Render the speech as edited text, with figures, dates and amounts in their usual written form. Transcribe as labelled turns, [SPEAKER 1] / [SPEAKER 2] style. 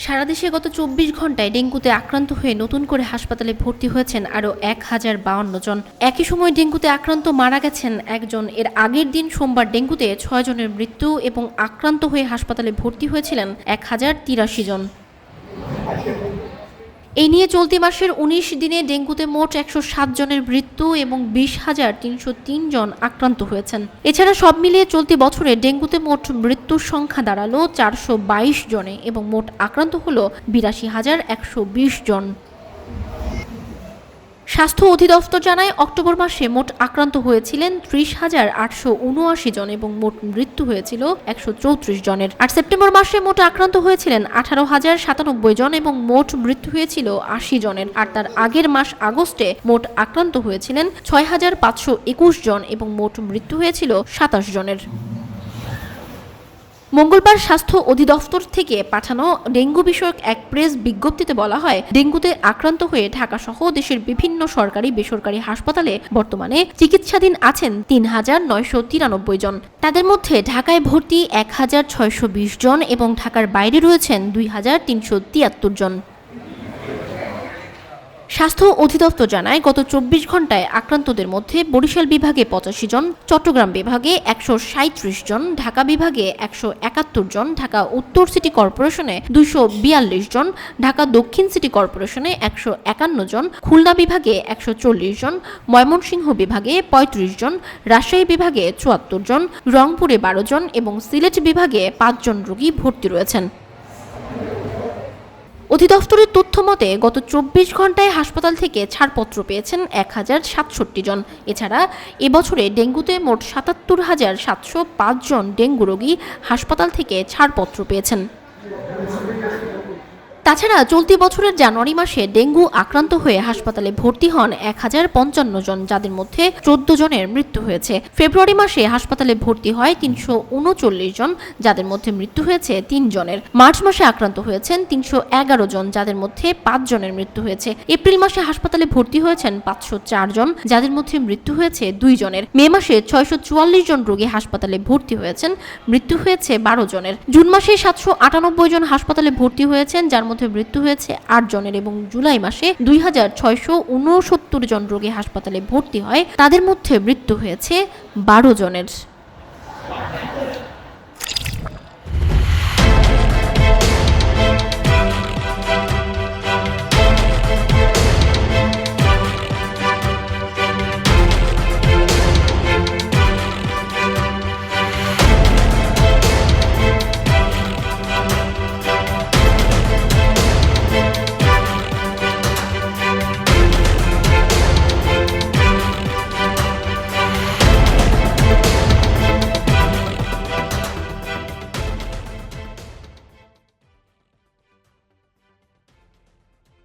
[SPEAKER 1] সারা দেশে গত ২৪ ঘন্টায় ডেঙ্গুতে আক্রান্ত হয়ে নতুন করে হাসপাতালে ভর্তি হয়েছেন আরও ১,০৫২ জন। একই সময় ডেঙ্গুতে আক্রান্ত মারা গেছেন একজন। এর আগের দিন সোমবার ডেঙ্গুতে ৬ জনের মৃত্যু এবং আক্রান্ত হয়ে হাসপাতালে ভর্তি হয়েছিলেন ১,০৮৩ জন। এই নিয়ে চলতি মাসের ১৯ দিনে ডেঙ্গুতে মোট ১০৭ জনের মৃত্যু এবং ২০,৩০৩ জন আক্রান্ত হয়েছেন। এছাড়া সব মিলিয়ে চলতি বছরে ডেঙ্গুতে মোট মৃত্যুর সংখ্যা দাঁড়ালো ৪২২ জনে এবং মোট আক্রান্ত হলো ৮২,১২০ জন। স্বাস্থ্য অধিদপ্তর জানায়, অক্টোবর মাসে মোট আক্রান্ত হয়েছিলেন ৩০,৮৭৯ জন এবং মোট মৃত্যু হয়েছিল ১৩৪ জনের। আর সেপ্টেম্বর মাসে মোট আক্রান্ত হয়েছিলেন ১৮,০৯৭ জন এবং মোট মৃত্যু হয়েছিল ৮০ জনের। আর তার আগের মাস আগস্টে মোট আক্রান্ত হয়েছিলেন ৬,৫২১ জন এবং মোট মৃত্যু হয়েছিল ২৭ জনের। মঙ্গলবার স্বাস্থ্য অধিদপ্তর থেকে পাঠানো ডেঙ্গু বিষয়ক এক প্রেস বিজ্ঞপ্তিতে বলা হয়, ডেঙ্গুতে আক্রান্ত হয়ে ঢাকাসহ দেশের বিভিন্ন সরকারি বেসরকারি হাসপাতালে বর্তমানে চিকিৎসাধীন আছেন ৩,৯৯৩ জন। তাদের মধ্যে ঢাকায় ভর্তি ১,৬২০ জন এবং ঢাকার বাইরে রয়েছেন ২,৩৭৩ জন। স্বাস্থ্য অধিদপ্তর জানায়, গত ২৪ ঘন্টায় আক্রান্তদের মধ্যে বরিশাল বিভাগে ৮৫ জন, চট্টগ্রাম বিভাগে ১৩৭ জন, ঢাকা বিভাগে ১৭১ জন, ঢাকা উত্তর সিটি কর্পোরেশনে ২৪২ জন, ঢাকা দক্ষিণ সিটি কর্পোরেশনে ১৫১ জন, খুলনা বিভাগে ১৪০ জন, ময়মনসিংহ বিভাগে ৩৫ জন, রাজশাহী বিভাগে ৭৪ জন, রংপুরে ১২ জন এবং সিলেট বিভাগে ৫ জন রোগী ভর্তি রয়েছেন। অধিদপ্তরের তথ্য মতে গত ২৪ ঘন্টায় হাসপাতাল থেকে ছাড়পত্র পেয়েছেন ১,০৬৭ জন। এছাড়া এবছরে ডেঙ্গুতে মোট ৭৭,৭০৫ জন ডেঙ্গু রোগী হাসপাতাল থেকে ছাড়পত্র পেয়েছেন। তাছাড়া চলতি বছরের জানুয়ারি মাসে ডেঙ্গু আক্রান্ত হয়ে হাসপাতালে ভর্তি হন ১,০৫৫ জন, যাদের মধ্যে ১৪ জনের মৃত্যু হয়েছে। ফেব্রুয়ারি মাসে হাসপাতালে ভর্তি হয় ৩৩৯ জন, যাদের মধ্যে মৃত্যু হয়েছে ৩ জনের। মার্চ মাসে আক্রান্ত হয়েছেন ৩১১ জন, যাদের মধ্যে ৫ জনের মৃত্যু হয়েছে। এপ্রিল মাসে হাসপাতালে ভর্তি হয়েছেন ৫০৪ জন, যাদের মধ্যে মৃত্যু হয়েছে ২ জনের। মে মাসে ৬৪৪ জন রোগী হাসপাতালে ভর্তি হয়েছেন, মৃত্যু হয়েছে ১২ জনের। জুন মাসে ৭৯৮ জন হাসপাতালে ভর্তি হয়েছেন, যার মধ্যে মৃত্যু হয়েছে ৮ জনের এবং জুলাই মাসে ২,৬৬৯ জন রোগী হাসপাতালে ভর্তি হয়, তাদের মধ্যে মৃত্যু হয়েছে ১২ জনের।